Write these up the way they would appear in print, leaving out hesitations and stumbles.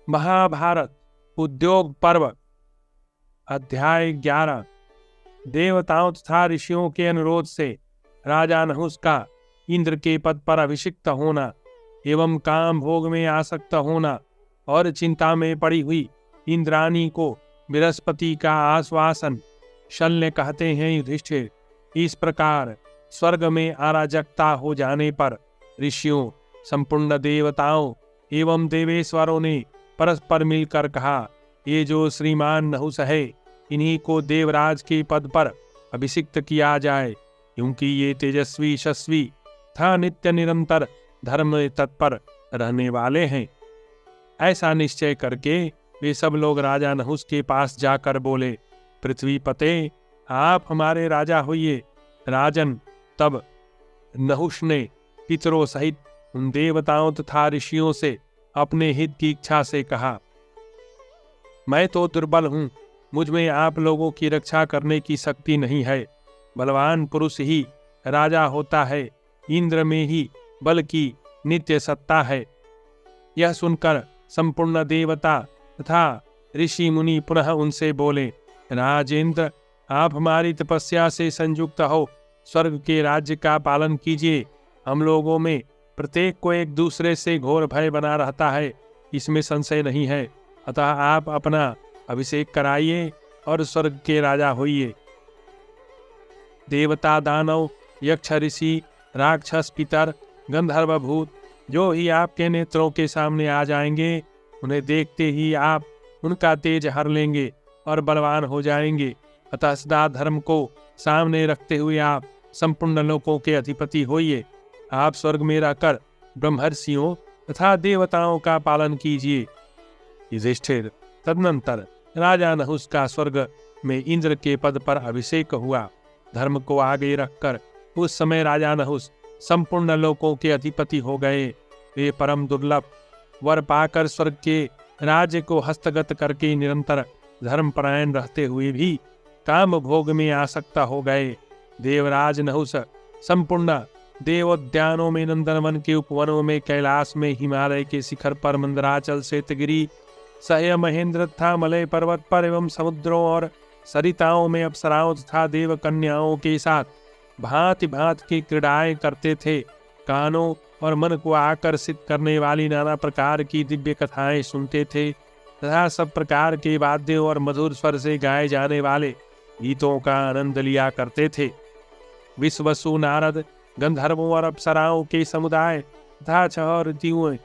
महाभारत उद्योग पर्व अध्याय 11। देवताओं तथा ऋषियों के अनुरोध से राजा नहुस का इंद्र के पद पर अभिषिक्त होना एवं काम भोग में आसक्त होना और चिंता में पड़ी हुई इंद्राणी को बृहस्पति का आश्वासन शल्य कहते हैं। युधिष्ठिर, इस प्रकार स्वर्ग में अराजकता हो जाने पर ऋषियों, संपूर्ण देवताओं एवं देवेश्वरों ने परस्पर मिलकर कहा, ये जो श्रीमान नहुस है, इन्हीं को देवराज के पद पर अभिषिक्त किया जाए, क्योंकि ये तेजस्वी, यशस्वी तथा नित्य निरंतर धर्म में तत्पर रहने वाले हैं। ऐसा निश्चय करके वे सब लोग राजा नहुस के पास जाकर बोले, पृथ्वीपते, आप हमारे राजा होइए। राजन, तब नहुस ने पितरों सहित उन देवताओं तथा ऋषियों से अपने हित की इच्छा से कहा, मैं तो दुर्बल हूं, मुझ में आप लोगों की रक्षा करने की शक्ति नहीं है। बलवान पुरुष ही राजा होता है, इंद्र में ही बल की नित्य सत्ता है। यह सुनकर संपूर्ण देवता तथा ऋषि मुनि पुनः उनसे बोले, राजेंद्र, आप हमारी तपस्या से संयुक्त हो स्वर्ग के राज्य का पालन कीजिए। हम लोगों में प्रत्येक को एक दूसरे से घोर भय बना रहता है, इसमें संशय नहीं है। अतः आप अपना अभिषेक कराइए और स्वर्ग के राजा होइए। देवता, दानव, यक्ष, ऋषि, राक्षस, पितर, गंधर्व, भूत जो ही आपके नेत्रों के सामने आ जाएंगे, उन्हें देखते ही आप उनका तेज हर लेंगे और बलवान हो जाएंगे। अतः सदा धर्म को सामने रखते हुए आप संपूर्ण लोकों के अधिपति होइए। आप स्वर्ग में रहकर ब्रह्मर्षियों तथा देवताओं का पालन कीजिए। युधिष्ठिर, तदनंतर राजा नहुस का स्वर्ग में इंद्र के पद पर अभिषेक हुआ। धर्म को आगे रखकर उस समय राजा नहुस संपूर्ण लोकों के अधिपति हो गए। वे परम दुर्लभ वर पाकर स्वर्ग के राज्य को हस्तगत करके निरंतर धर्मपरायण रहते हुए भी काम भोग में आसक्त हो गए। देवराज नहुस संपूर्ण देवोद्यानों में, नंदनवन के उपवनों में, कैलाश में, हिमालय के शिखर पर, मंदराचल, श्वेतगिरी, सह्य, महेंद्र तथा मलय पर्वत पर एवं समुद्रों और सरिताओं में अप्सराओं तथा देव कन्याओं के साथ भांति भांति की क्रीड़ाएं करते थे। कानों और मन को आकर्षित करने वाली नाना प्रकार की दिव्य कथाएं सुनते थे तथा सब प्रकार के वाद्यों और मधुर स्वर से गाए जाने वाले गीतों का आनंद लिया करते थे। विश्वसु, नारद, गंधर्वों और अप्सराओं के समुदाय तथा 6 ऋतुओं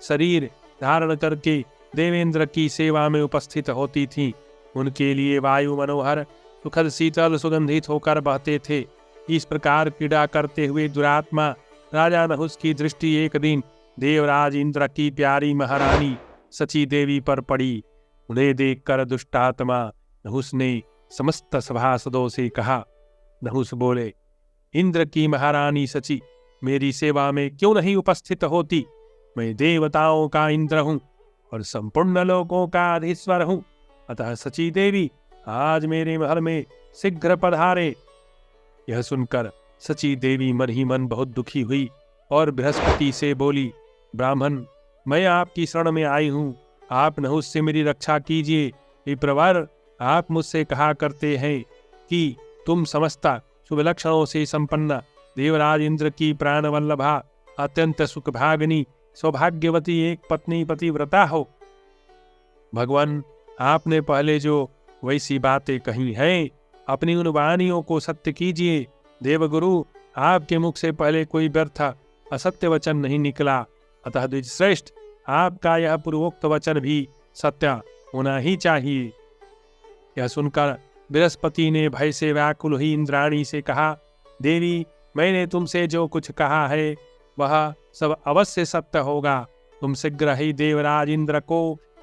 शरीर धारण करके देवेंद्र की सेवा में उपस्थित होती थीं। उनके लिए वायु मनोहर, सुखद, शीतल, सुगंधित होकर बहते थे। इस प्रकार क्रीड़ा करते हुए दुरात्मा राजा नहुस की दृष्टि एक दिन देवराज इंद्र की प्यारी महारानी सची देवी पर पड़ी। उन्हें देखकर दुष्टात्मा नहुस ने समस्त सभासदों से कहा। नहुस बोले, इंद्र की महारानी सची मेरी सेवा में क्यों नहीं उपस्थित होती? मैं देवताओं का इंद्र हूं और संपूर्ण लोकों का अधीश्वर हूं। अतः सची देवी आज मेरे महल में शीघ्र पधारे। यह सुनकर सची देवी मन ही मन बहुत दुखी हुई और बृहस्पति से बोली, ब्राह्मण, मैं आपकी शरण में आई हूं, आप नहुस से मेरी रक्षा कीजिए। विप्रवर, आप मुझसे कहा करते हैं कि तुम समस्त शुभ लक्षणों से संपन्न देवराज इंद्र की प्राण वल्लभा, अत्यंत सुखभागिनी, सौभाग्यवती एक पत्नी पतिव्रता हो। भगवान, आपने पहले जो वैसी बातें कही हैं, अपनी उन वाणियों को सत्य कीजिए। देवगुरु, आपके मुख से पहले कोई व्यर्थ असत्य वचन नहीं निकला, अतः द्विजश्रेष्ठ, आपका यह पूर्वोक्त वचन भी सत्य होना ही चाहिए। यह सुनकर बृहस्पति ने भय से व्याकुल हुई इंद्राणी से कहा, देवी, मैंने तुमसे जो कुछ कहा है वह सब अवश्य सत्य होगा। तुम शीघ्र ही देवराज इंद्र को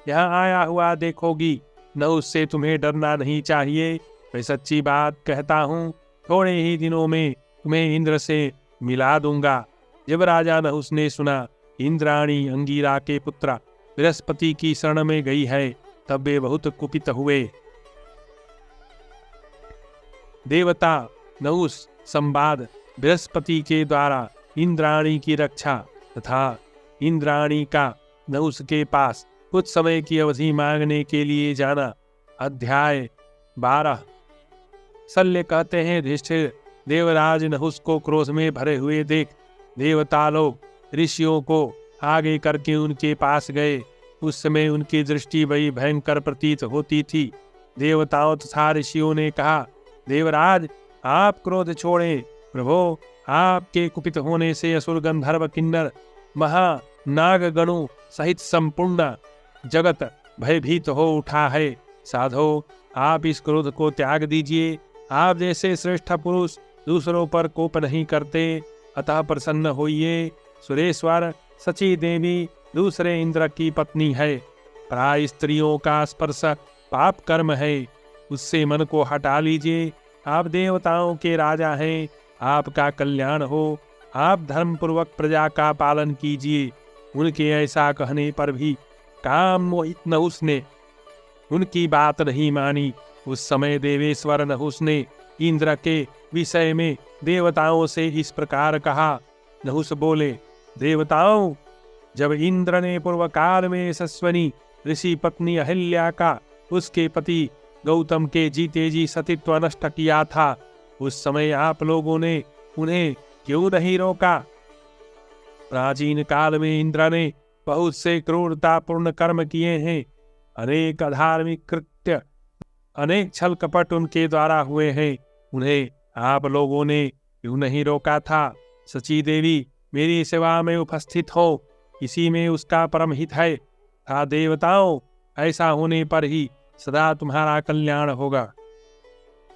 यहाँ आया हुआ देखोगी। न उससे तुम्हें डरना नहीं चाहिए। मैं सच्ची बात कहता हूँ, थोड़े ही दिनों में तुम्हें इंद्र से मिला दूंगा। जब राजा नहुस ने सुना इंद्राणी अंगिरा के पुत्र बृहस्पति की शरण में गई है, तब वे बहुत कुपित हुए। देवता नहुस संवाद बृहस्पति के द्वारा इंद्राणी की रक्षा तथा इंद्राणी का नहुस के पास कुछ समय की अवधि मांगने के लिए जाना। अध्याय 12। शल्य कहते हैं, युधिष्ठिर, देवराज नहुस को क्रोध में भरे हुए देख देवता लोग ऋषियों को आगे करके उनके पास गए। उस समय उनकी दृष्टि बड़ी भयंकर प्रतीत होती थी। देवताओं तथा ऋषियों ने कहा, देवराज, आप क्रोध छोड़ें। प्रभो, आपके कुपित होने से असुर, गंधर्व, किन्नर, महा नाग गणों सहित संपूर्ण जगत भयभीत हो उठा है। साधो, आप इस क्रोध को त्याग दीजिए। आप जैसे श्रेष्ठ पुरुष दूसरों पर कोप नहीं करते, अतः प्रसन्न होइए। सुरेश्वर सची देवी दूसरे इंद्र की पत्नी है। प्राय स्त्रियों का स्पर्श पाप कर्म है, उससे मन को हटा लीजिए। आप देवताओं के राजा हैं, आपका कल्याण हो। आप धर्म पूर्वक प्रजा का पालन कीजिए। उनके ऐसा कहने पर भी काम मोहित नहुस ने उनकी बात नहीं मानी। उस समय देवेश्वर नहुस ने इंद्र के विषय में देवताओं से इस प्रकार कहा। नहुस बोले, देवताओं, जब इंद्र ने पूर्व काल में यशस्विनी ऋषि पत्नी अहिल्या का उसके पति गौतम के जीते जी सतीत्व नष्ट किया था, उस समय आप लोगों ने उन्हें क्यों नहीं रोका? प्राचीन काल में इंद्र ने बहुत से क्रूरतापूर्ण कर्म किए हैं। अनेक अधार्मिक कृत्य, अनेक छल कपट उनके द्वारा हुए हैं। उन्हें आप लोगों ने क्यों नहीं रोका था? सची देवी मेरी सेवा में उपस्थित हो, इसी में उसका परम हित है। था देवताओं, ऐसा होने पर ही सदा तुम्हारा कल्याण होगा।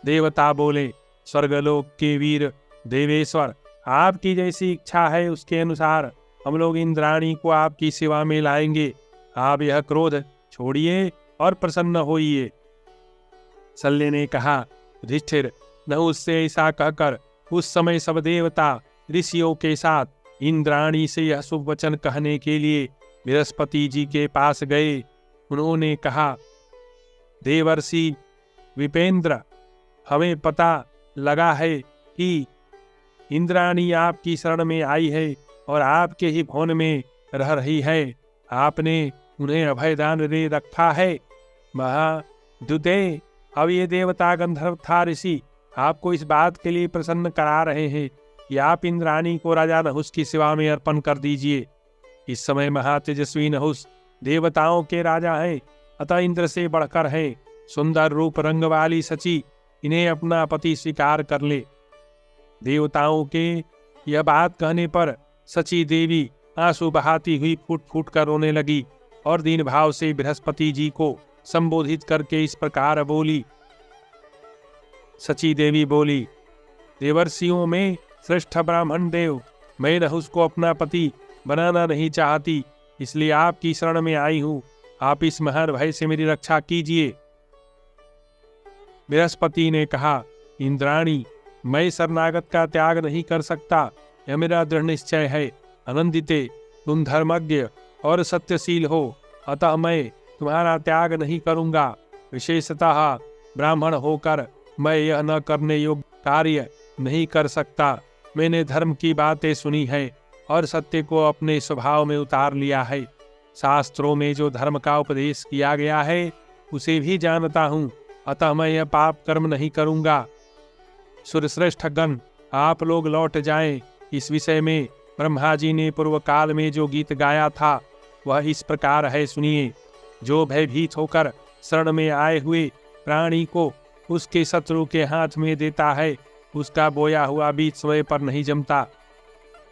देवता बोले, स्वर्गलोक के वीर देवेश्वर, आपकी जैसी इच्छा है उसके अनुसार हम लोग इंद्राणी को आपकी सेवा में लाएंगे। आप यह क्रोध छोड़िए और प्रसन्न होइए। शल्य ने कहा, युधिष्ठिर, नहुस से ऐसा कहकर उस समय सब देवता ऋषियों के साथ इंद्राणी से यह शुभ वचन कहने के लिए बृहस्पति जी के पास गए। उन्होंने कहा, देवर्षि विपेंद्र, हमें पता लगा है कि इंद्राणी आपकी शरण में आई है और आपके ही भवन में रह रही है। आपने उन्हें अभयदान दे रखा है। महाद्युते, अब ये देवता, गंधर्व तथा ऋषि आपको इस बात के लिए प्रसन्न करा रहे हैं कि आप इंद्राणी को राजा नहुस की सेवा में अर्पण कर दीजिए। इस समय महातेजस्वी नहुस देवताओं के राजा हैं, अतः इंद्र से बढ़कर है। सुंदर रूप रंग वाली सची इन्हें अपना पति स्वीकार कर ले। देवताओं के यह बात कहने पर सची देवी आंसू बहाती हुई फूट फूट कर रोने लगी और दीन भाव से बृहस्पति जी को संबोधित करके इस प्रकार बोली। सची देवी बोली, देवर्षियों में श्रेष्ठ ब्राह्मण देव, मैं नहुस को अपना पति बनाना नहीं चाहती, इसलिए आपकी शरण में आई हूं। आप इस महान भय से मेरी रक्षा कीजिए। बृहस्पति ने कहा, इंद्राणी, मैं शरणागत का त्याग नहीं कर सकता, यह मेरा दृढ़ निश्चय है। आनंदिते, तुम धर्मज्ञ और सत्यशील हो, अतः मैं तुम्हारा त्याग नहीं करूंगा। विशेषतः ब्राह्मण होकर मैं यह न करने योग्य कार्य नहीं कर सकता। मैंने धर्म की बातें सुनी है और सत्य को अपने स्वभाव में उतार लिया है। शास्त्रों में जो धर्म का उपदेश किया गया है उसे भी जानता हूँ, अतः मैं यह पाप कर्म नहीं करूँगा। सुरश्रेष्ठ गण, आप लोग लौट जाएं। इस विषय में ब्रह्मा जी ने पूर्व काल में जो गीत गाया था वह इस प्रकार है, सुनिए। जो भयभीत होकर शरण में आए हुए प्राणी को उसके शत्रु के हाथ में देता है, उसका बोया हुआ बीज समय पर नहीं जमता,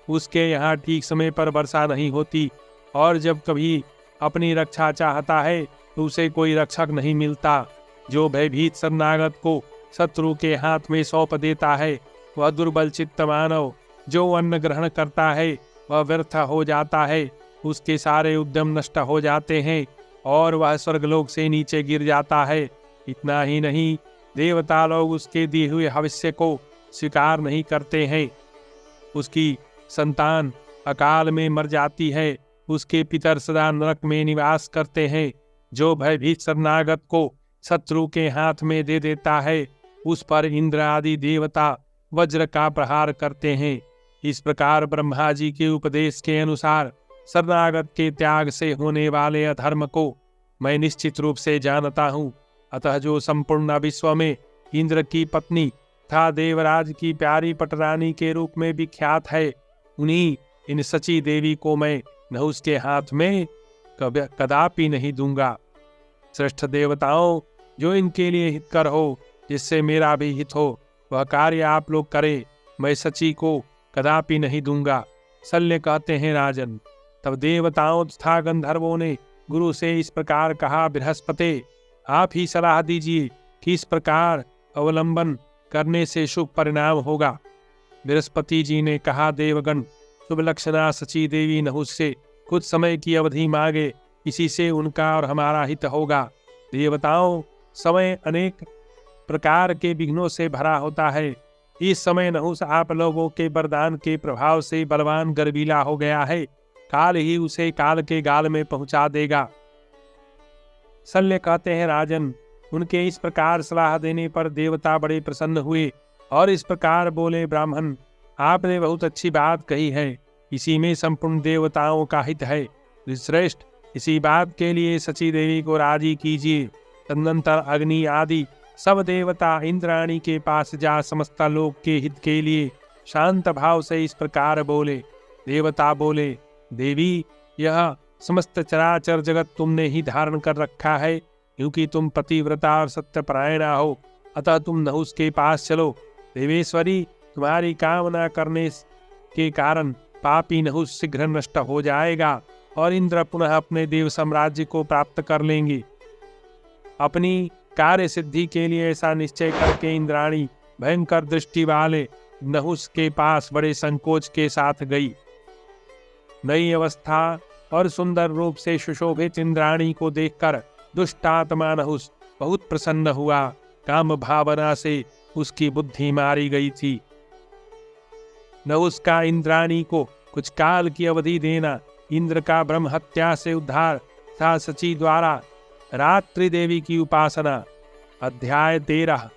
उसके यहाँ ठीक समय पर वर्षा नहीं होती, और जब कभी अपनी रक्षा चाहता है तो उसे कोई रक्षक नहीं मिलता। जो भयभीत शरणागत को शत्रु के हाथ में सौंप देता है वह दुर्बल चित्त मानव, जो अन्न ग्रहण करता है वह व्यर्थ हो जाता है, उसके सारे उद्यम नष्ट हो जाते हैं और वह स्वर्गलोक से नीचे गिर जाता है। इतना ही नहीं, देवता लोग उसके दिए हुए भविष्य को स्वीकार नहीं करते हैं। उसकी संतान अकाल में मर जाती है, उसके पितर सदा नरक में निवास करते हैं। जो भयभीत शरणागत को शत्रु के हाथ में दे देता है उस पर इंद्र आदि देवता वज्र का प्रहार करते हैं। इस प्रकार ब्रह्मा जी के उपदेश के अनुसार शरणागत के त्याग से होने वाले अधर्म को मैं निश्चित रूप से जानता हूँ। अतः जो संपूर्ण विश्व में इंद्र की पत्नी तथा देवराज की प्यारी पटरानी के रूप में विख्यात है, उन्हीं इन सची देवी को मैं नहुस के हाथ में कदापि नहीं दूंगा। श्रेष्ठ देवताओं, जो इनके लिए हितकर हो, जिससे मेरा भी हित हो, वह कार्य आप लोग करें, मैं सची को कदापि नहीं दूंगा। शल्य कहते हैं, राजन, तब देवताओं तथा गंधर्वों ने गुरु से इस प्रकार कहा, बृहस्पति, आप ही सलाह दीजिए कि इस प्रकार अवलंबन करने से शुभ परिणाम होगा। बृहस्पति जी ने कहा, देवगण, शुभ लक्षणा सची देवी नहुस से कुछ समय की अवधि मांगे, इसी से उनका और हमारा हित होगा। देवताओं, समय अनेक प्रकार के विघ्नों से भरा होता है। इस समय नहुस आप लोगों के वरदान के प्रभाव से बलवान गर्वीला हो गया है, काल ही उसे काल के गाल में पहुंचा देगा। शल्य कहते हैं, राजन, उनके इस प्रकार सलाह देने पर देवता बड़े प्रसन्न हुए और इस प्रकार बोले, ब्राह्मण, आपने बहुत अच्छी बात कही है, इसी में संपूर्ण देवताओं का हित है। श्रेष्ठ, इसी बात के लिए सची देवी को राजी कीजिए। तदनंतर अग्नि आदि सब देवता इंद्राणी के पास जा समस्त लोक के हित के लिए शांत भाव से इस प्रकार बोले। देवता बोले, देवी, यह समस्त चराचर जगत तुमने ही धारण कर रखा है, क्योंकि तुम पतिव्रता और सत्यपरायणा हो, अतः तुम नहुस के पास चलो। देवेश्वरी, तुम्हारी कामना करने के कारण पापी नहुस शीघ्र नष्ट हो जाएगा और इंद्र पुनः अपने देव साम्राज्य को प्राप्त कर लेंगे। अपनी कार्य सिद्धि के लिए ऐसा निश्चय करके इंद्राणी भयंकर दृष्टि वाले नहुस के पास बड़े संकोच के साथ गई। नई अवस्था और सुंदर रूप से सुशोभित इंद्राणी को देखकर दुष्टात्मा नहुस बहुत प्रसन्न हुआ। काम भावना से उसकी बुद्धि मारी गई थी। नहुस का इंद्राणी को कुछ काल की अवधि देना, इंद्र का ब्रह्म हत्या से उद्धार तथा सची द्वारा रात्रि देवी की उपासना। अध्याय 13।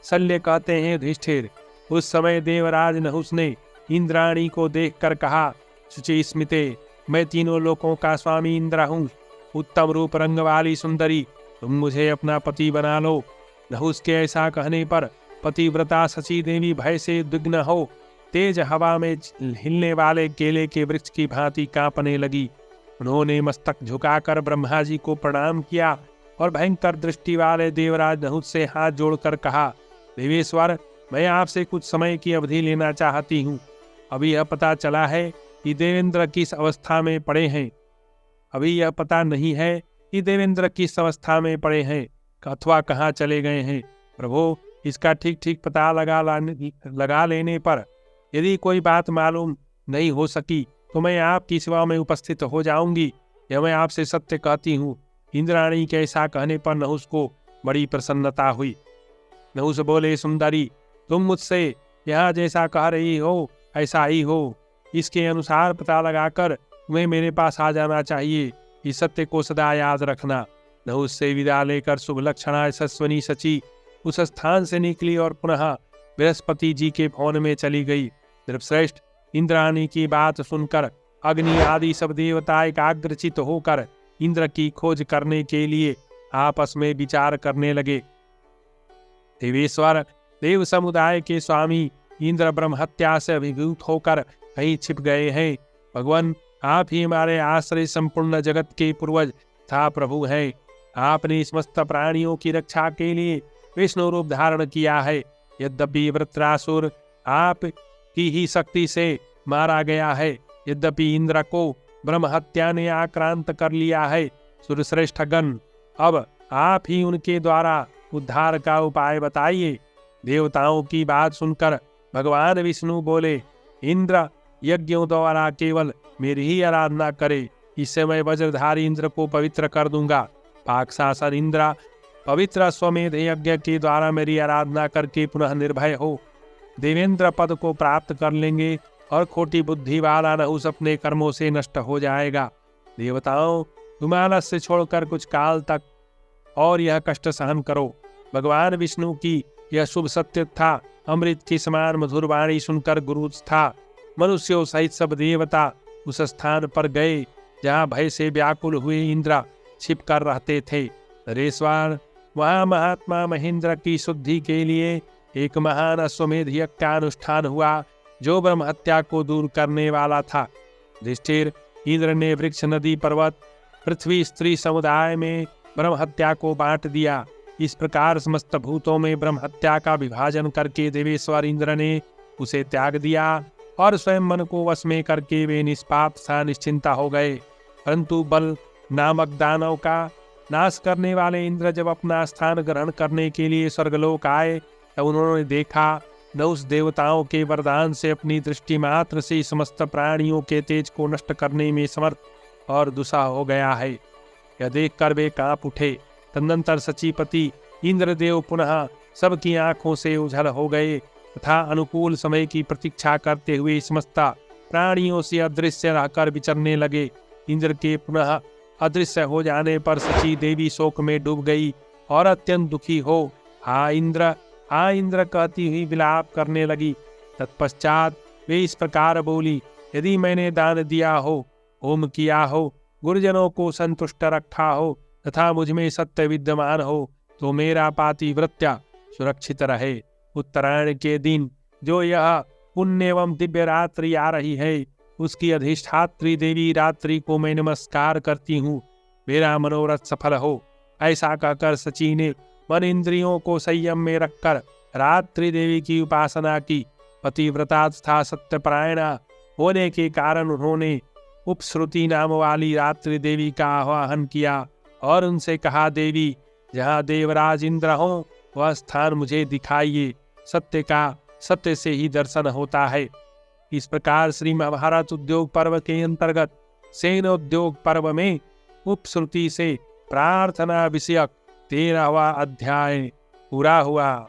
शल्य कहते हैं, युधिष्ठिर, उस समय देवराज नहुस ने इंद्राणी को देखकर कहा, शुचि स्मिते, मैं तीनों लोकों का स्वामी इंद्र हूँ। उत्तम रूप रंग वाली सुंदरी, तुम मुझे अपना पति बना लो। नहुस के ऐसा कहने पर पतिव्रता सची देवी भय से उद्विग्न हो तेज हवा में हिलने वाले केले के वृक्ष की भांति कांपने लगी। उन्होंने मस्तक झुकाकर ब्रह्मा जी को प्रणाम किया और भयंकर दृष्टि वाले देवराज नहुस से हाथ जोड़कर कहा, देवेश्वर, मैं आपसे कुछ समय की अवधि लेना चाहती हूँ। अभी यह पता चला है कि देवेंद्र किस अवस्था में पड़े हैं। अथवा कहाँ चले गए हैं। प्रभु, इसका ठीक ठीक पता लगा लेने पर यदि कोई बात मालूम नहीं हो सकी तो मैं आपकी सेवा में उपस्थित हो जाऊंगी। यह मैं आपसे सत्य कहती हूँ। इंद्राणी के ऐसा कहने पर नहुस को बड़ी प्रसन्नता हुई। नहुस बोले, सुंदरी, तुम मुझसे यहाँ जैसा कह रही हो ऐसा ही हो। इसके अनुसार पता लगाकर तुम्हें मेरे पास आ जाना चाहिए। इस सत्य को सदा याद रखना। नहुस से विदा लेकर शुभ लक्षणा यशस्विनी सची उस स्थान से निकली और पुनः बृहस्पति जी के भवन में चली गई। श्रेष्ठ, इंद्राणी की बात सुनकर अग्नि आदि सब देवता एकाग्रचित होकर इंद्र की खोज करने के लिए आपस में विचार करने लगे। देवेश्वर, देव समुदाय के स्वामी इंद्र ब्रह्म हत्या से अभिभूत होकर कहीं छिप गए हैं। भगवान, आप ही हमारे आश्रय संपूर्ण जगत के पूर्वज तथा प्रभु हैं। आपने समस्त प्राणियों की रक्षा के लिए विष्णु रूप धारण किया है। यद्यपि वृत्रासुर आप की ही शक्ति से मारा गया है, यद्यपि इंद्र को ब्रह्म हत्या ने आक्रांत कर लिया है। सुरश्रेष्ठ गण, अब आप ही उनके द्वारा उद्धार का उपाय बताइए। देवताओं की बात सुनकर भगवान विष्णु बोले, इंद्र यज्ञों द्वारा केवल मेरी ही आराधना करे, इससे मैं वज्रधारी इंद्र को पवित्र कर दूंगा। पाकशासन इंद्र पवित्र अश्वमेध यज्ञ के द्वारा मेरी आराधना करके पुनः निर्भय हो देवेंद्र पद को प्राप्त कर लेंगे और खोटी बुद्धि वाला नहुस अपने कर्मों से नष्ट हो जाएगा। देवताओं, तुम आलस्य छोड़कर कुछ काल तक और यह कष्ट सहन करो। भगवान विष्णु की यह शुभ सत्य था। अमृत की समान मधुर वाणी सुनकर गुरु था मनुष्यों सहित सब देवता उस स्थान पर गए जहाँ भय से व्याकुल हुए इंद्र छिप कर रहते थे। नरेश्वर, वहाँ महात्मा महेंद्र की शुद्धि के लिए एक महान अश्वमेध यज्ञ का अनुष्ठान हुआ, जो ब्रह्म हत्या को दूर करने वाला था। युधिष्ठिर, इंद्र ने वृक्ष, नदी, पर्वत, पृथ्वी, स्त्री समुदाय में ब्रह्म हत्या को बांट दिया। इस प्रकार समस्त भूतों में ब्रह्म हत्या का विभाजन करके देवेश्वर इंद्र ने उसे त्याग दिया और स्वयं मन को वश में करके वे निष्पाप सा निश्चिंता हो गए। परंतु बल नामक दानव का नाश करने वाले इंद्र जब अपना स्थान ग्रहण करने के लिए स्वर्गलोक आए, तब उन्होंने देखा न उस देवताओं के वरदान से अपनी दृष्टि मात्र से समस्त प्राणियों के तेज को नष्ट करने में समर्थ और दुस्साह हो गया है। यह देखकर वे कांप उठे। तदनंतर सचीपति इंद्रदेव पुनः सबकी आंखों से उझल हो गए तथा अनुकूल समय की प्रतीक्षा करते हुए समस्त प्राणियों से अदृश्य रहकर विचरने लगे। इंद्र के पुनः अदृश्य हो जाने पर सची देवी शोक में डूब गई और अत्यंत दुखी हो हाँ इंद्र कहती हुई विलाप करने लगी। तत्पश्चात वे इस प्रकार बोली, यदि मैंने दान दिया हो, होम किया हो, गुरुजनों को संतुष्ट रखा हो तथा मुझमें सत्य विद्यमान हो, तो मेरा पातिव्रत्य सुरक्षित रहे। उत्तरायण के दिन जो यह पुण्य एवं दिव्य रात्रि आ रही है, उसकी अधिष्ठात्री देवी रात्रि को मैं नमस्कार करती हूँ। मेरा मनोरथ सफल हो। ऐसा कहकर सची ने मन इंद्रियों को संयम में रखकर रात्रि देवी की उपासना की। पतिव्रता तथा सत्यपरायणा होने के कारण उन्होंने उपश्रुति नाम वाली रात्रि देवी का आह्वान किया और उनसे कहा, देवी, जहाँ देवराज इंद्र हो वह स्थान मुझे दिखाइए। सत्य का सत्य से ही दर्शन होता है। इस प्रकार श्री महाभारत उद्योग पर्व के अंतर्गत सेनोद्योग पर्व में उपश्रुति से प्रार्थना विषयक 13वां अध्याय पूरा हुआ।